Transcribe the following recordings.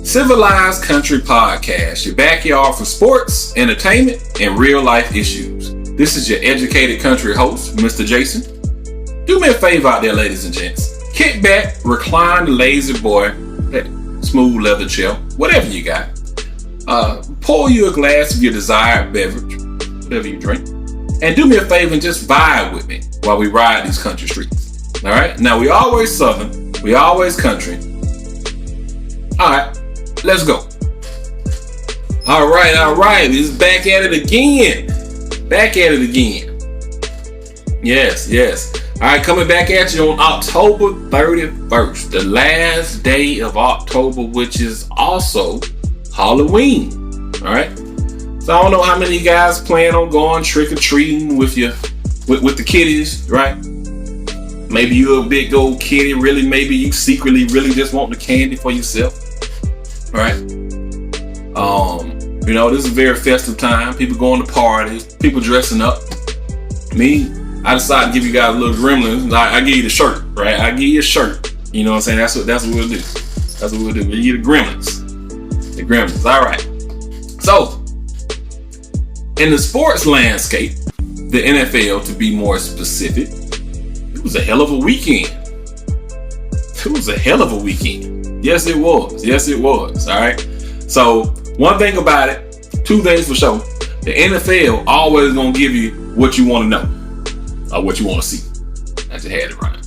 Civilized Country Podcast, your backyard for sports, entertainment, and real life issues. This is your educated country host, Mr. Jason. Do me a favor out there, ladies and gents. Kick back, recline the lazy boy, that smooth leather chair, whatever you got. Pour you a glass of your desired beverage, whatever you drink. And do me a favor and just vibe with me while we ride these country streets. All right? Now, we always southern. We always country. All right. Let's go. All right. This is back at it again. Yes. All right, coming back at you on October 31st, the last day of October, which is also Halloween. All right. So I don't know how many of you guys plan on going trick or treating with the kiddies, right? Maybe you're a big old kitty. Really, maybe you secretly really just want the candy for yourself. All right. This is a very festive time. People going to parties, people dressing up. Me, I decided to give you guys a little gremlins. I give you the shirt, right? I give you a shirt. You know what I'm saying? That's what we'll do. That's what we'll do. We'll give you the gremlins. All right. So, in the sports landscape, the NFL, to be more specific, it was a hell of a weekend. Yes, it was. All right. So, one thing about it, two things for sure. The NFL always gonna give you what you want to know or what you want to see. I just had it right.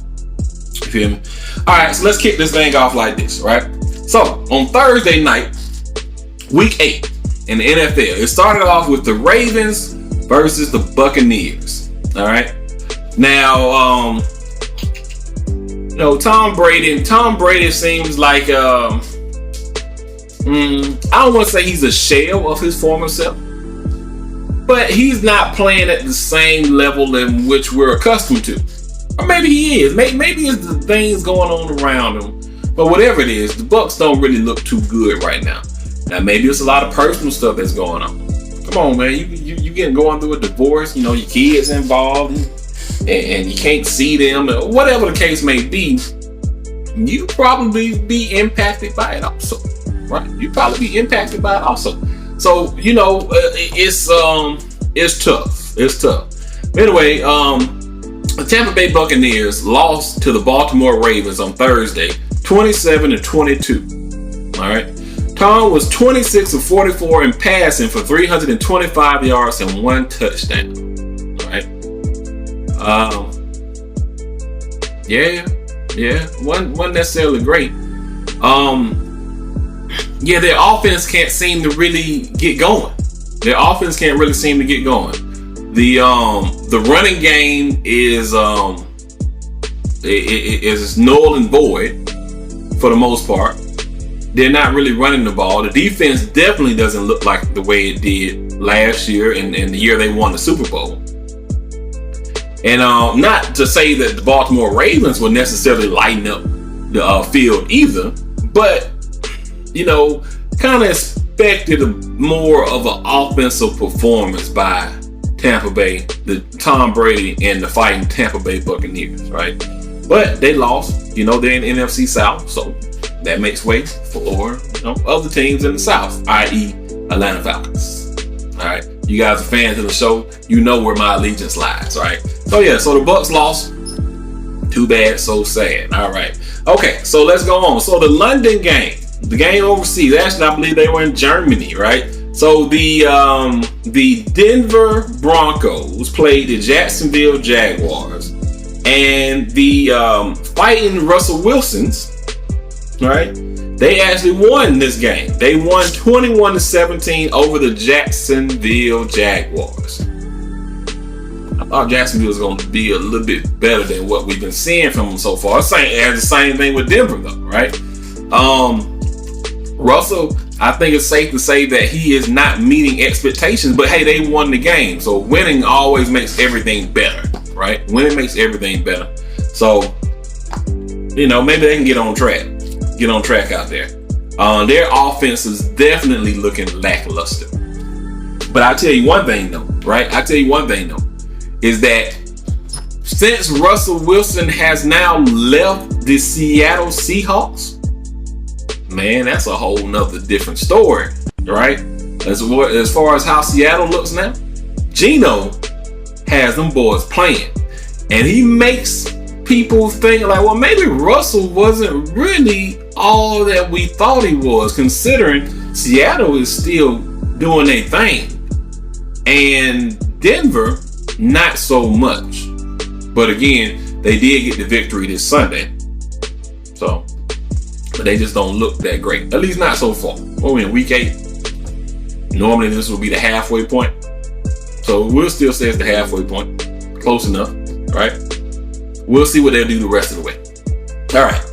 You feel me? All right. So let's kick this thing off like this, right? So on Thursday night, week 8 in the NFL, it started off with the Ravens versus the Buccaneers. All right. Now, Tom Brady seems like I don't want to say he's a shell of his former self, but he's not playing at the same level in which we're accustomed to. Or maybe he is. Maybe it's the things going on around him. But whatever it is, the Bucs don't really look too good right now. Now maybe it's a lot of personal stuff that's going on. Come on, man. You getting going through a divorce. Your kids involved, and you can't see them. Whatever the case may be, you probably be impacted by it also. Right? You probably be impacted by it also. So, it's tough. It's tough. Anyway, the Tampa Bay Buccaneers lost to the Baltimore Ravens on Thursday, 27-22. All right. Tom was 26 of 44 in passing for 325 yards and 1 touchdown. All right. Wasn't necessarily great. Their offense can't seem to really get going. The running game is null and void for the most part. They're not really running the ball. The defense definitely doesn't look like the way it did last year and the year they won the Super Bowl. And not to say that the Baltimore Ravens will necessarily lighten up the field either, but kind of expected more of an offensive performance by Tampa Bay, the Tom Brady and the fighting Tampa Bay Buccaneers, right? But they lost. They're in the NFC South, so that makes way for other teams in the South, i.e. Atlanta Falcons. All right, you guys are fans of the show. You know where my allegiance lies, right? So the Bucs lost. Too bad, so sad. All right, okay, so let's go on. So the London game. The game overseas, actually, I believe they were in Germany, right? So the Denver Broncos played the Jacksonville Jaguars, and the fighting Russell Wilsons, right? They actually won this game. They won 21-17 over the Jacksonville Jaguars. I thought Jacksonville was going to be a little bit better than what we've been seeing from them so far. The same thing with Denver, though, right? Russell, I think it's safe to say that he is not meeting expectations, but hey, they won the game. So winning always makes everything better, right? Winning makes everything better. So, maybe they can get on track out there. Their offense is definitely looking lackluster. But I tell you one thing though, is that since Russell Wilson has now left the Seattle Seahawks, man, that's a whole nother different story, right? As far as how Seattle looks now, Geno has them boys playing, and he makes people think like, well, maybe Russell wasn't really all that we thought he was, considering Seattle is still doing their thing, and Denver not so much. But again, they did get the victory this Sunday, so but they just don't look that great, at least not so far. We're in week 8. Normally this will be the halfway point, so we'll still say it's the halfway point, close enough, right? We'll see what they'll do the rest of the way. All right,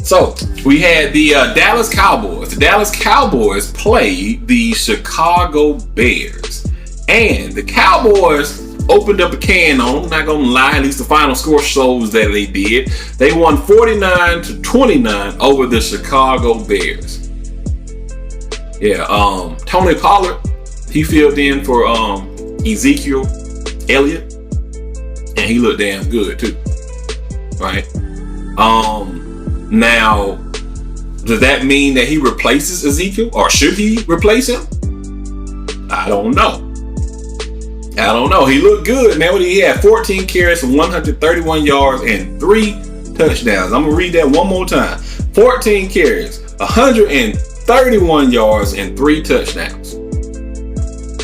so we had the Dallas Cowboys. The Dallas Cowboys played the Chicago Bears, and the Cowboys opened up a can on them. Not gonna lie, at least the final score shows that they did. They won 49-29 over the Chicago Bears. Yeah, Tony Pollard, he filled in for Ezekiel Elliott, and he looked damn good too, right? Now, does that mean that he replaces Ezekiel, or should he replace him? I don't know. He looked good, man. He had 14 carries for 131 yards and 3 touchdowns. I'm gonna read that one more time. 14 carries, 131 yards and 3 touchdowns.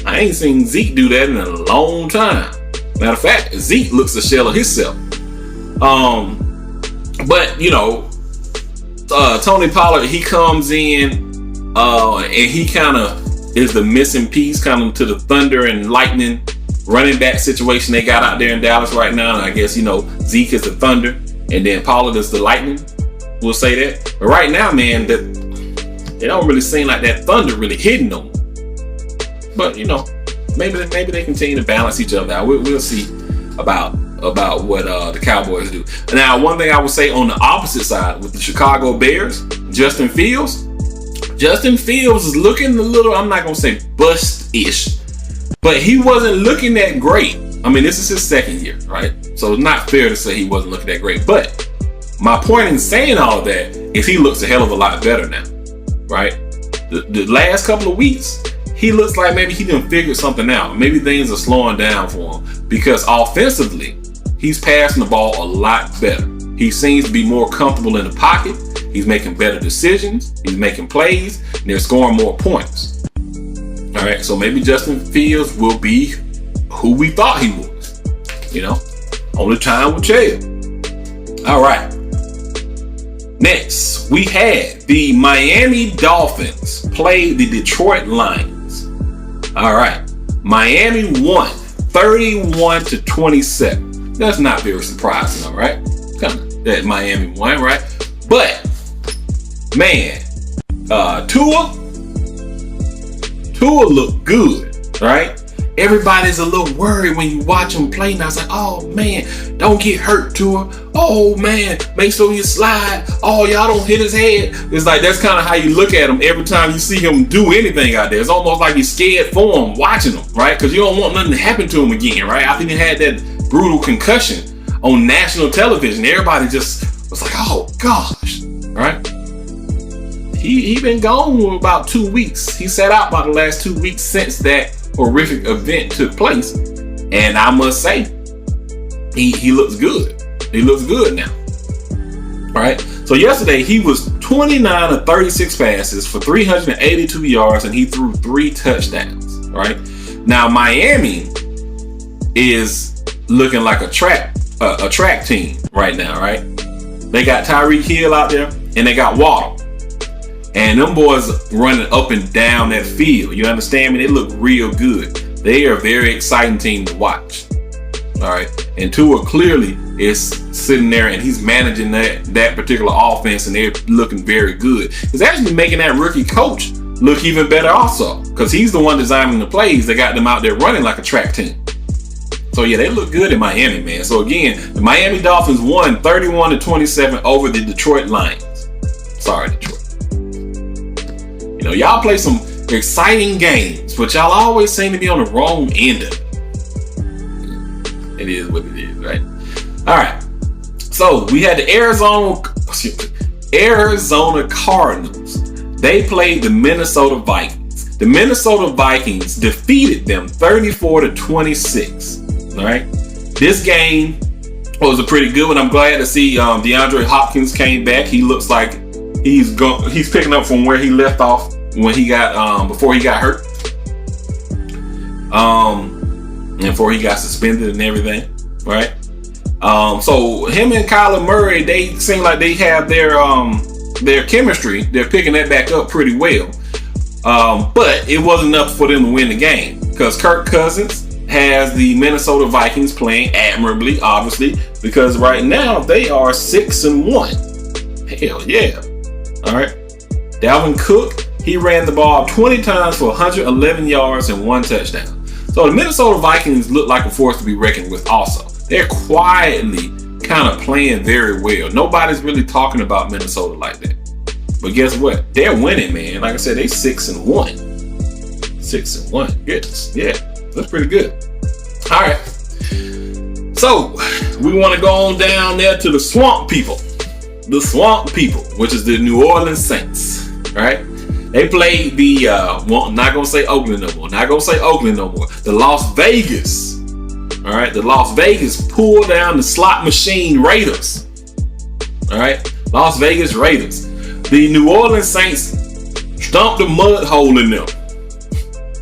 I ain't seen Zeke do that in a long time. Matter of fact, Zeke looks a shell of himself. But you know, Tony Pollard, he comes in and he kind of is the missing piece, kind of to the thunder and lightning running back situation they got out there in Dallas right now. And I guess, you know, Zeke is the thunder and then Pollard is the lightning. We'll say that. But right now, man, that it don't really seem like that thunder really hitting them. But you know, maybe they continue to balance each other out. We'll see about what the Cowboys do. Now, one thing I would say on the opposite side with the Chicago Bears, Justin Fields is looking a little, I'm not gonna say bust-ish, but he wasn't looking that great. I mean, this is his second year, right? So it's not fair to say he wasn't looking that great. But my point in saying all of that is he looks a hell of a lot better now, right? The last couple of weeks, he looks like maybe he done figured something out. Maybe things are slowing down for him, because offensively, he's passing the ball a lot better. He seems to be more comfortable in the pocket. He's making better decisions. He's making plays, and they're scoring more points. All right, so maybe Justin Fields will be who we thought he was. You know, only time will tell. All right. Next, we had the Miami Dolphins play the Detroit Lions. All right, Miami won 31-27. That's not very surprising, all right? Kind of that Miami won, right? But man, Tua looked good, right? Everybody's a little worried when you watch him play. And I was like, oh man, don't get hurt, Tua. Oh man, make sure you slide. Oh, y'all don't hit his head. It's like, that's kind of how you look at him every time you see him do anything out there. It's almost like you're scared for him watching him, right? Because you don't want nothing to happen to him again, right? I think he had that brutal concussion on national television. Everybody just was like, oh gosh, right? He been gone for about 2 weeks. He sat out about the last 2 weeks since that horrific event took place, and I must say, he looks good. He looks good now. All right. So yesterday he was 29 of 36 passes for 382 yards, and he threw 3 touchdowns. All right. Now Miami is looking like a track team right now. Right. They got Tyreek Hill out there, and they got Waddle. And them boys running up and down that field. You understand me? They look real good. They are a very exciting team to watch. All right. And Tua clearly is sitting there and he's managing that particular offense, and they're looking very good. It's actually making that rookie coach look even better also, because he's the one designing the plays that got them out there running like a track team. So yeah, they look good in Miami, man. So again, the Miami Dolphins won 31-27 over the Detroit Lions. Sorry, Detroit. You know, y'all play some exciting games, but y'all always seem to be on the wrong end of it. It is what it is, right? All right. So we had the Arizona Cardinals. They played the Minnesota Vikings. The Minnesota Vikings defeated them 34-26. All right. This game was a pretty good one. I'm glad to see DeAndre Hopkins came back. He looks like he's picking up from where he left off when he got before he got hurt. And before he got suspended and everything, right? So him and Kyler Murray, they seem like they have their chemistry. They're picking that back up pretty well. But it wasn't enough for them to win the game because Kirk Cousins has the Minnesota Vikings playing admirably, obviously, because right now they are 6-1. Hell yeah. All right. Dalvin Cook, he ran the ball 20 times for 111 yards and 1 touchdown. So the Minnesota Vikings look like a force to be reckoned with also. They're quietly kind of playing very well. Nobody's really talking about Minnesota like that. But guess what? They're winning, man. Like I said, they 6-1. 6-1. Goodness. Yeah, that's pretty good. All right. So we want to go on down there to the Swamp People. The Swamp People, which is the New Orleans Saints. All right. They played the, not going to say Oakland no more. Not going to say Oakland no more. The Las Vegas. All right. The Las Vegas pulled down the slot machine Raiders. All right. Las Vegas Raiders. The New Orleans Saints stomped a mud hole in them.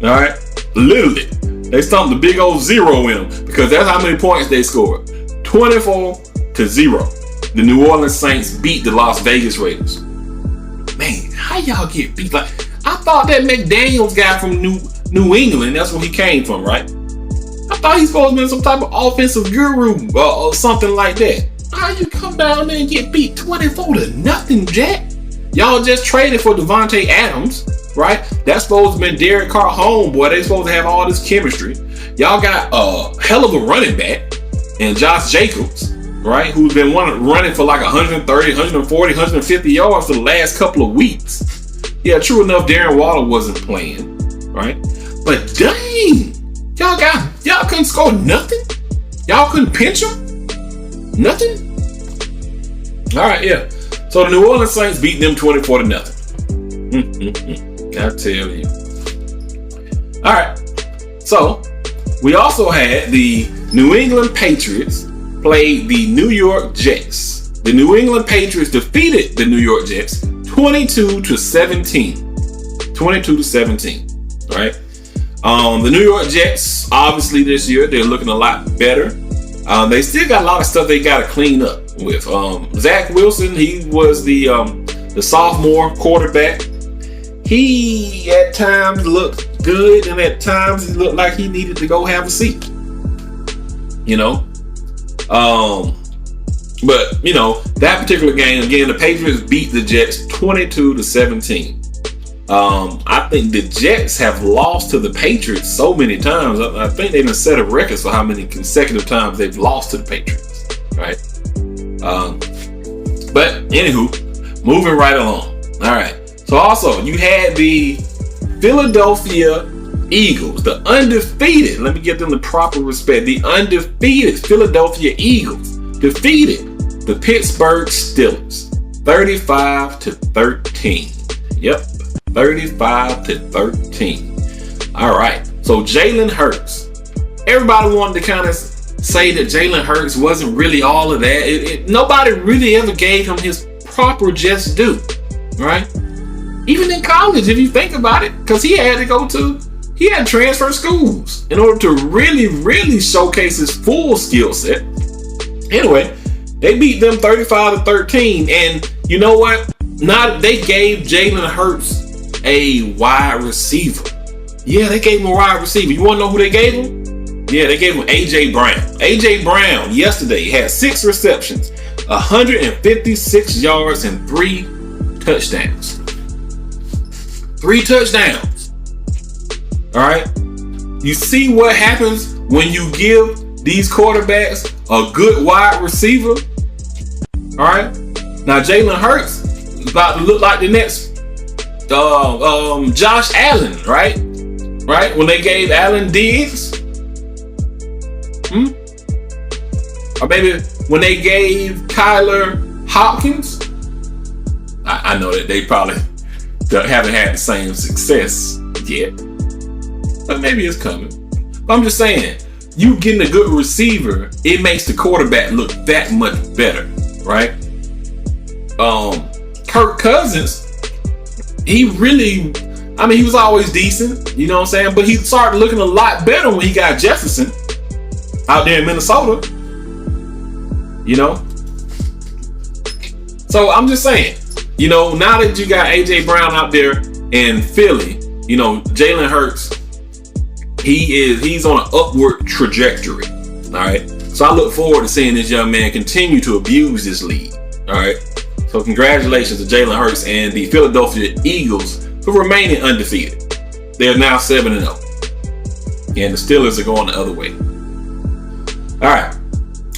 All right. Literally. They stomped the big old 0 in them because that's how many points they scored. 24-0. The New Orleans Saints beat the Las Vegas Raiders. Man, how y'all get beat? Like, I thought that McDaniels guy from New England, that's where he came from, right? I thought he's supposed to be some type of offensive guru or something like that. How you come down there and get beat 24-0, Jack? Y'all just traded for Devontae Adams, right? That's supposed to be Derek Carr homeboy. They supposed to have all this chemistry. Y'all got a hell of a running back in Josh Jacobs, right? Who's been running for like 130, 140, 150 yards for the last couple of weeks. Yeah, true enough, Darren Waller wasn't playing, right? But dang, y'all couldn't score nothing? Y'all couldn't pinch them? Nothing? All right, yeah. So the New Orleans Saints beat them 24-0. I tell you. All right. So we also had the New England Patriots played the New York Jets. The New England Patriots defeated the New York Jets 22-17. 22-17. All right. The New York Jets, obviously this year, they're looking a lot better. They still got a lot of stuff they got to clean up with. Zach Wilson, he was the sophomore quarterback. He at times looked good, and at times he looked like he needed to go have a seat. You know, but you know that particular game again, the Patriots beat the Jets 22-17. I think the Jets have lost to the Patriots so many times. I think they've set a record for how many consecutive times they've lost to the Patriots, right? But anywho, moving right along. All right. So also you had the Philadelphia Eagles, the undefeated. Let me give them the proper respect. The undefeated Philadelphia Eagles defeated the Pittsburgh Steelers 35-13. Yep. 35-13. All right. So Jalen Hurts. Everybody wanted to kind of say that Jalen Hurts wasn't really all of that. Nobody really ever gave him his proper just due, right? Even in college, if you think about it, because he had to transfer schools in order to really, really showcase his full skill set. Anyway, they beat them 35-13, and you know what? They gave Jalen Hurts a wide receiver. Yeah, they gave him a wide receiver. You want to know who they gave him? Yeah, they gave him A.J. Brown. A.J. Brown yesterday had 6 receptions, 156 yards, and 3 touchdowns. 3 touchdowns. All right. You see what happens when you give these quarterbacks a good wide receiver? All right. Now Jalen Hurts is about to look like the next Josh Allen, right? Right? When they gave Allen Diggs. Or maybe when they gave Kyler Hopkins. I know that they probably haven't had the same success yet, but maybe it's coming. But I'm just saying, you getting a good receiver, it makes the quarterback look that much better, right? Kirk Cousins, he was always decent, you know what I'm saying? But he started looking a lot better when he got Jefferson out there in Minnesota, you know? So I'm just saying, you know, now that you got A.J. Brown out there in Philly, you know, Jalen Hurts, he's on an upward trajectory, all right? So I look forward to seeing this young man continue to abuse this league, all right? So congratulations to Jalen Hurts and the Philadelphia Eagles for remaining undefeated. They are now 7-0. And the Steelers are going the other way. All right.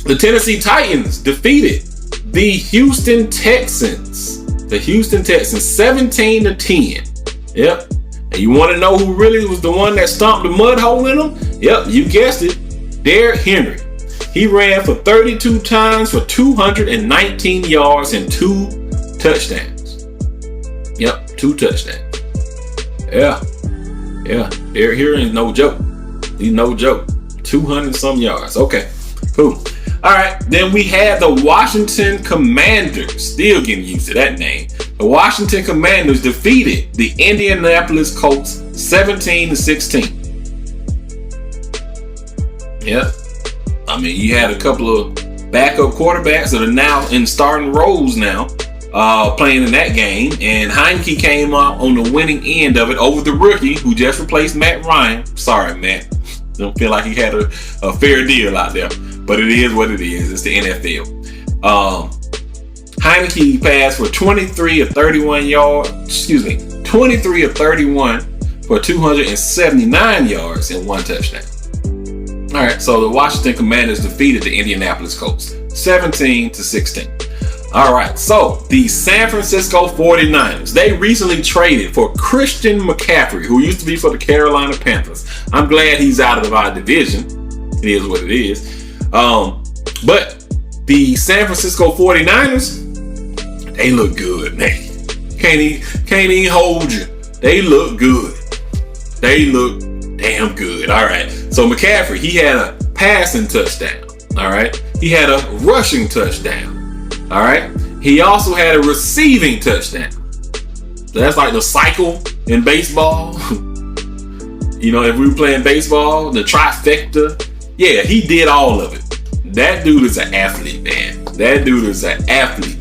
The Tennessee Titans defeated the Houston Texans. The Houston Texans 17-10. Yep. And you want to know who really was the one that stomped the mud hole in them? Yep, you guessed it. Derrick Henry. He ran for 32 times for 219 yards and 2 touchdowns. Yep, 2 touchdowns. Yeah. Derrick Henry is no joke. He's no joke. 200 some yards. Okay, cool. All right, then we had the Washington Commanders. Still getting used to that name. The Washington Commanders defeated the Indianapolis Colts 17-16. Yep. I mean, you had a couple of backup quarterbacks that are now in starting roles now, playing in that game. And Heineke came out on the winning end of it over the rookie who just replaced Matt Ryan. Sorry, Matt. Don't feel like he had a fair deal out there. But it is what it is. It's the NFL. Heineke passed for 23 of 31 for 279 yards and 1 touchdown. All right, so the Washington Commanders defeated the Indianapolis Colts 17-16. All right, so the San Francisco 49ers, they recently traded for Christian McCaffrey, who used to be for the Carolina Panthers. I'm glad he's out of our division. It is what it is. But the San Francisco 49ers, they look good, man. Can't even hold you. They look good. They look damn good. All right. So McCaffrey, he had a passing touchdown. All right. He had a rushing touchdown. All right. He also had a receiving touchdown. So that's like the cycle in baseball. You know, if we were playing baseball, the trifecta. Yeah, he did all of it. That dude is an athlete, man. That dude is an athlete.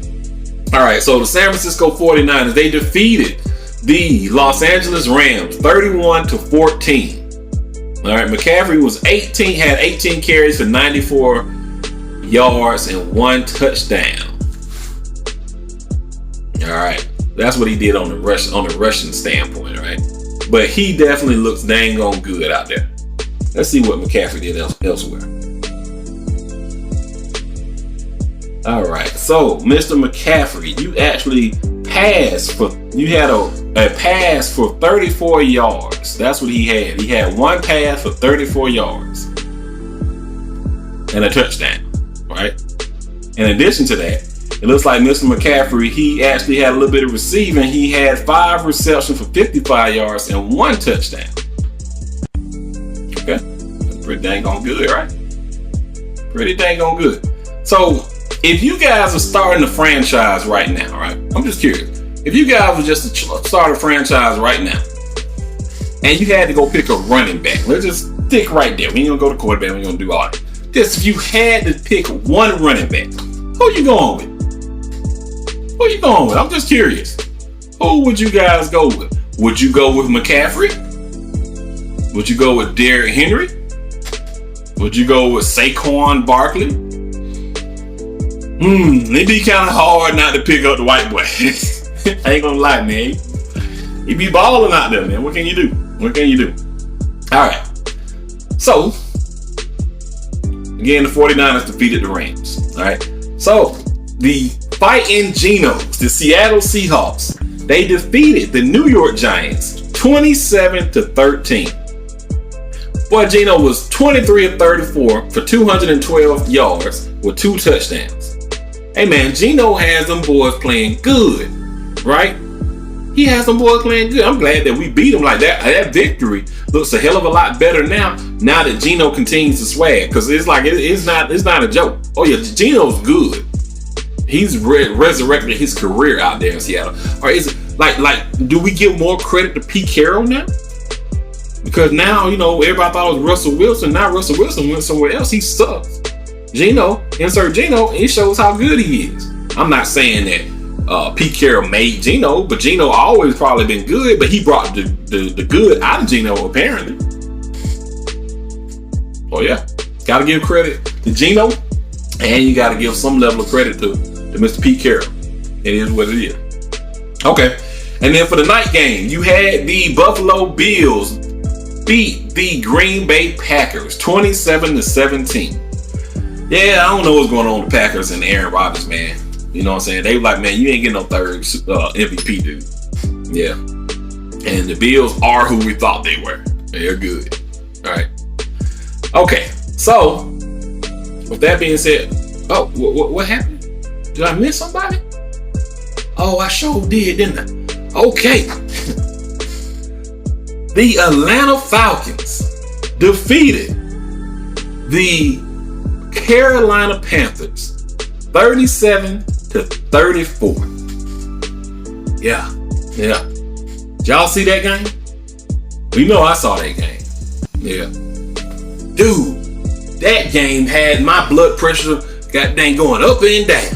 All right. So the San Francisco 49ers, they defeated the Los Angeles Rams 31-14. All right, McCaffrey had 18 carries for 94 yards and 1 touchdown. All right, that's what he did on the rushing standpoint, right? But he definitely looks dang on good out there. Let's see what McCaffrey did elsewhere. All right, so Mr. McCaffrey, you actually had a pass for 34 yards. That's what he had. He had 1 pass for 34 yards and a touchdown, right? In addition to that, it looks like Mr. McCaffrey, he actually had a little bit of receiving. He had 5 receptions for 55 yards and 1 touchdown. Okay, that's pretty dang on good, right? Pretty dang on good. So, if you guys are starting a franchise right now, right? I'm just curious. If you guys were just to start a franchise right now, and you had to go pick a running back, let's just stick right there. We ain't gonna go to quarterback. We ain't gonna do all that. Just if you had to pick one running back, who you going with? Who you going with? I'm just curious. Who would you guys go with? Would you go with McCaffrey? Would you go with Derrick Henry? Would you go with Saquon Barkley? It'd be kind of hard not to pick up the white boy. I ain't gonna lie, man. He be balling out there, man. What can you do? What can you do? All right. So, again, the 49ers defeated the Rams. All right. So, the Fighting Genos, the Seattle Seahawks, they defeated the New York Giants 27-13. Boy, Geno was 23 of 34 for 212 yards with 2 touchdowns. Hey, man, Geno has them boys playing good, right? He has some boys playing good. I'm glad that we beat him like that. That victory looks a hell of a lot better now that Geno continues to swag. Because it's like, it's not a joke. Oh yeah, Geno's good. He's resurrected his career out there in Seattle. Or is it like do we give more credit to Pete Carroll now? Because now, everybody thought it was Russell Wilson. Now Russell Wilson went somewhere else. He sucks. Geno, insert Geno, it shows how good he is. I'm not saying that Pete Carroll made Geno, but Geno always probably been good, but he brought the good out of Geno, apparently. Oh yeah. Gotta give credit to Geno, and you gotta give some level of credit to Mr. Pete Carroll. It is what it is. Okay. And then for the night game, you had the Buffalo Bills beat the Green Bay Packers 27-17. Yeah, I don't know what's going on with the Packers and Aaron Rodgers, man. You know what I'm saying? They were like, man, you ain't getting no third MVP, dude. Yeah. And the Bills are who we thought they were. They're good. All right. Okay. So, with that being said, what happened? Did I miss somebody? Oh, I sure did, didn't I? Okay. The Atlanta Falcons defeated the Carolina Panthers 37-34. Yeah. Did y'all see that game? We know I saw that game. Yeah. Dude, that game had my blood pressure goddamn going up and down.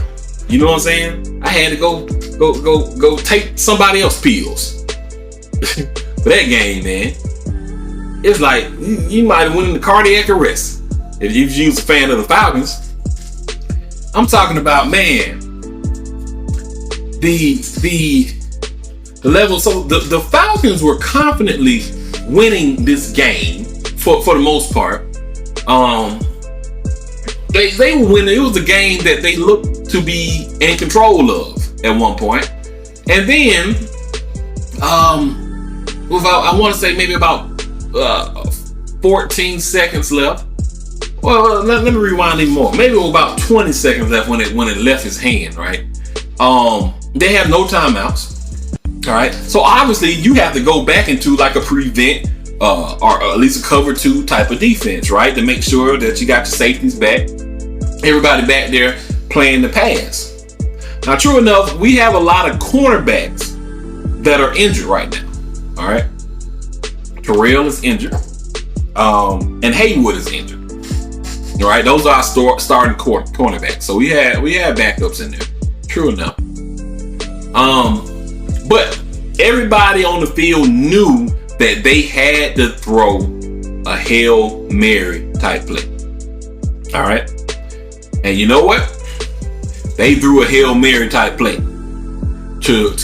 You know what I'm saying? I had to go take somebody else's pills. For that game, man. It's like you might have went into cardiac arrest if you was a fan of the Falcons. I'm talking about, man, the level. So the Falcons were confidently winning this game for the most part. They were winning. It was a game that they looked to be in control of at one point. And then, I want to say maybe about 14 seconds left. Well, let me rewind even more. Maybe it was about 20 seconds left when it left his hand, right? They have no timeouts. All right. So obviously you have to go back into like a prevent or at least a cover 2 type of defense, right? To make sure that you got your safeties back. Everybody back there playing the pass. Now, true enough, we have a lot of cornerbacks that are injured right now. All right. Terrell is injured. And Haywood is injured. All right. Those are our starting cornerbacks. So we had backups in there. True enough. But everybody on the field knew that they had to throw a Hail Mary type play. All right. And you know what? They threw a Hail Mary type play to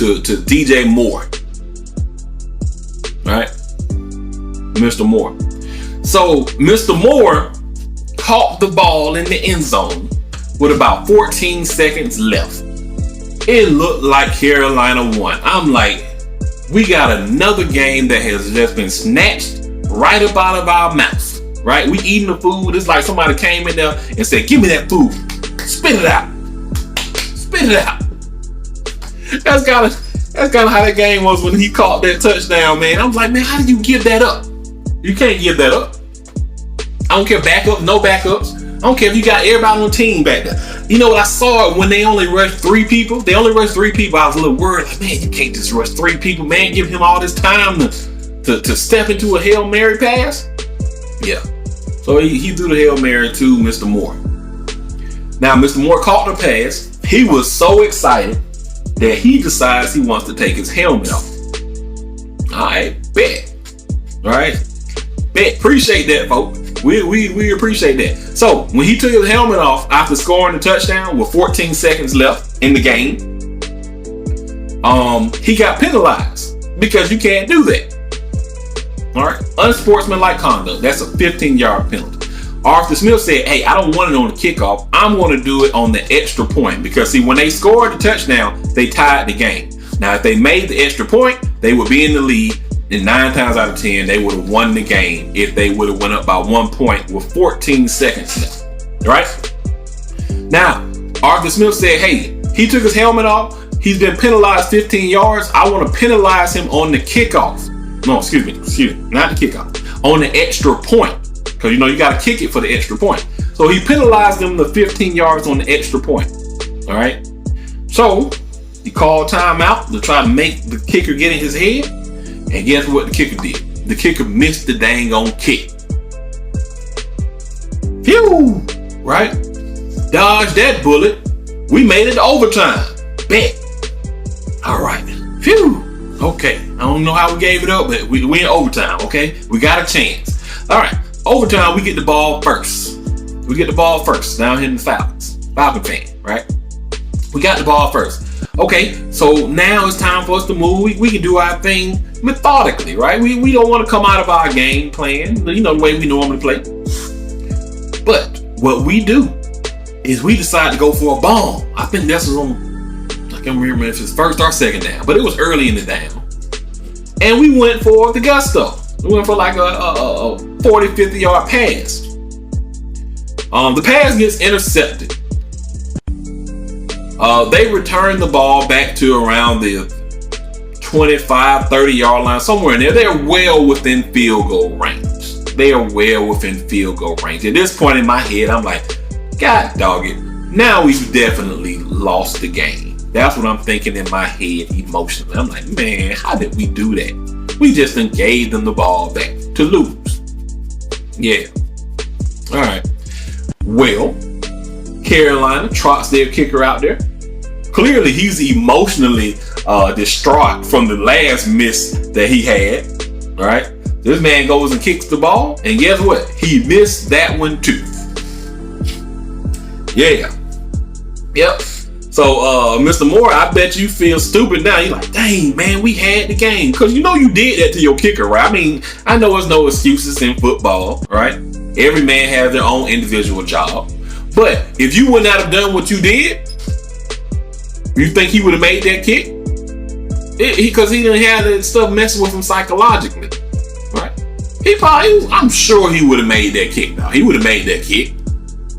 D.J. Moore. All right. Mr. Moore. So Mr. Moore caught the ball in the end zone with about 14 seconds left. It looked like Carolina won. I'm like, we got another game that has just been snatched right up out of our mouths. Right? We eating the food. It's like somebody came in there and said, give me that food. Spit it out. Spit it out. That's kind of how that game was when he caught that touchdown, man. I was like, man, how did you give that up? You can't give that up. I don't care backup, no backups. I don't care if you got everybody on the team back there. You know what I saw when they only rushed 3 people? They only rushed 3 people. I was a little worried, like, man, you can't just rush 3 people, man. Give him all this time to step into a Hail Mary pass. Yeah. So he threw the Hail Mary to Mr. Moore. Now, Mr. Moore caught the pass. He was so excited that he decides he wants to take his helmet off. All right, bet. All right, bet. Appreciate that, folks. We appreciate that. So when he took his helmet off after scoring the touchdown with 14 seconds left in the game, he got penalized because you can't do that. All right, unsportsmanlike conduct. That's a 15-yard penalty. Arthur Smith said, hey, I don't want it on the kickoff. I'm going to do it on the extra point because, see, when they scored the touchdown, they tied the game. Now, if they made the extra point, they would be in the lead. And 9 times out of 10, they would have won the game if they would have went up by 1 point with 14 seconds left. Right? Now, Arthur Smith said, hey, he took his helmet off. He's been penalized 15 yards. I want to penalize him on the kickoff. No, excuse me, not the kickoff. On the extra point. Because, you know, you got to kick it for the extra point. So he penalized him the 15 yards on the extra point. All right. So he called timeout to try to make the kicker get in his head. And guess what the kicker did? The kicker missed the dang on kick. Phew! Right? Dodged that bullet. We made it to overtime. Bet. All right. Phew. Okay. I don't know how we gave it up, but we in overtime. Okay. We got a chance. All right. Overtime, we get the ball first. We get the ball first. Down here in the Falcons. Falcon fan, right? We got the ball first. Okay. So now it's time for us to move. We can do our thing methodically, right? We don't want to come out of our game plan, you know, the way we normally play. But what we do is we decide to go for a bomb. I think that's on, I can't remember if it's first or second down, but it was early in the down. And we went for the gusto. We went for like a 40, 50 yard pass. The pass gets intercepted. They return the ball back to around the 25, 30 yard line, somewhere in there. They're well within field goal range. They are well within field goal range. At this point in my head, I'm like, God dog it. Now we've definitely lost the game. That's what I'm thinking in my head emotionally. I'm like, man, how did we do that? We just done gave them the ball back to lose. Yeah. All right. Well, Carolina trots their kicker out there. Clearly, he's emotionally distraught from the last miss that he had. All right. This man goes and kicks the ball, and guess what? He missed that one too. Yeah. Yep. So, Mr. Moore, I bet you feel stupid now. You're like, dang, man, we had the game. Because you know you did that to your kicker, right? I mean, I know there's no excuses in football, right? Every man has their own individual job. But if you would not have done what you did, you think he would have made that kick? Because he didn't have that stuff messing with him psychologically, right? I'm sure he would have made that kick now. He would have made that kick.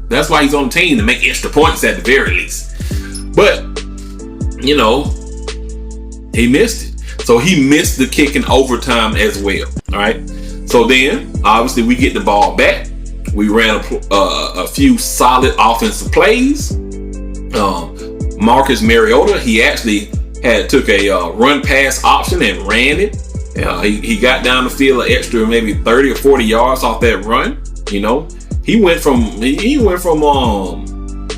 That's why he's on the team, to make extra points at the very least. But, you know, he missed it. So he missed the kick in overtime as well. All right. So then, obviously, we get the ball back. We ran a few solid offensive plays. Marcus Mariota, he actually took a run pass option and ran it. He got down the field an extra maybe 30 or 40 yards off that run. You know, he went from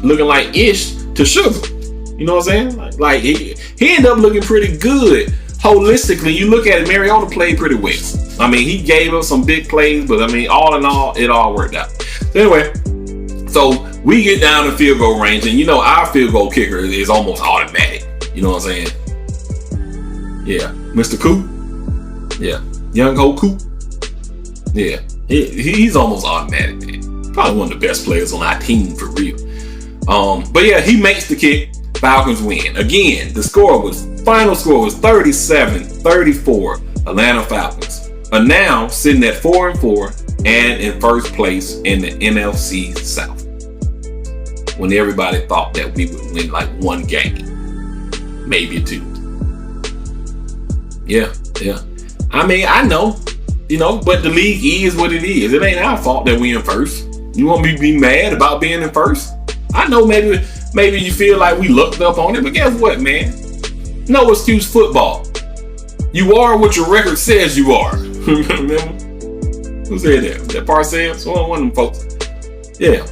looking like ish to sugar. You know what I'm saying? Like he ended up looking pretty good holistically. You look at it, Mariota played pretty well. I mean, he gave us some big plays, but I mean, all in all, it all worked out. So anyway, so we get down to field goal range, and you know our field goal kicker is almost automatic. You know what I'm saying? Yeah, Mr. Coop. Yeah, young old Coop. Yeah, he's almost automatic, man. Probably one of the best players on our team for real. But yeah, he makes the kick. Falcons win. Again, the final score was 37-34. Atlanta Falcons are now sitting at 4-4 and in first place in the NFC South. When everybody thought that we would win like one game, maybe two. Yeah. I mean, I know, you know, but the league is what it is. It ain't our fault that we in first. You want me to be mad about being in first? I know maybe you feel like we looked up on it, but guess what, man? No excuse football. You are what your record says you are. Remember? Who said that? Was that Parcells? One of them folks. Yeah.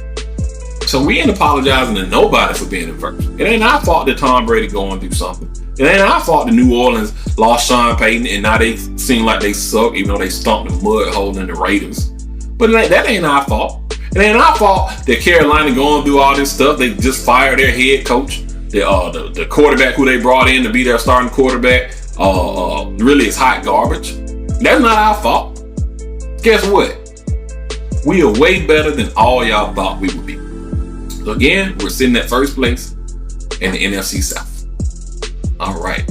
So we ain't apologizing to nobody for being in first. It ain't our fault that Tom Brady going through something. It ain't our fault that New Orleans lost Sean Payton and now they seem like they suck, even though they stomped the mud hole in the Raiders. But that ain't our fault. It ain't our fault that Carolina going through all this stuff. They just fired their head coach. The quarterback who they brought in to be their starting quarterback really is hot garbage. That's not our fault. Guess what? We are way better than all y'all thought we would be. So again, we're sitting at first place in the NFC South. All right.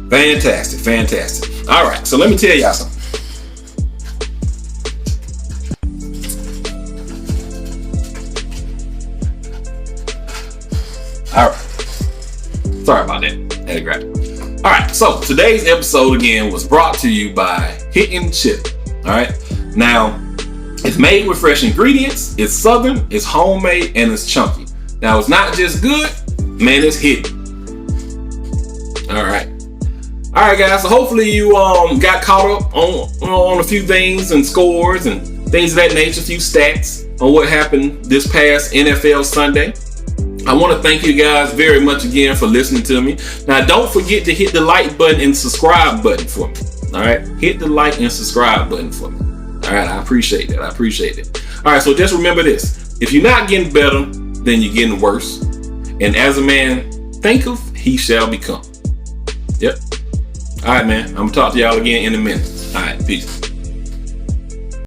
Fantastic. All right, so let me tell y'all something. All right. Sorry about that. Had to grab it. All right, so today's episode again was brought to you by Hittin' Chip. All right, now it's made with fresh ingredients, it's southern, it's homemade, and it's chunky. Now it's not just good, man, it's hitting. All right, guys. So hopefully you got caught up on a few things and scores and things of that nature, a few stats on what happened this past NFL Sunday. I want to thank you guys very much again for listening to me. Now, don't forget to hit the like button and subscribe button for me. All right, hit the like and subscribe button for me. All right, I appreciate that. All right, so just remember this: if you're not getting better, then you're getting worse. And as a man thinketh, he shall become. Yep. All right, man. I'm gonna talk to y'all again in a minute. All right, peace.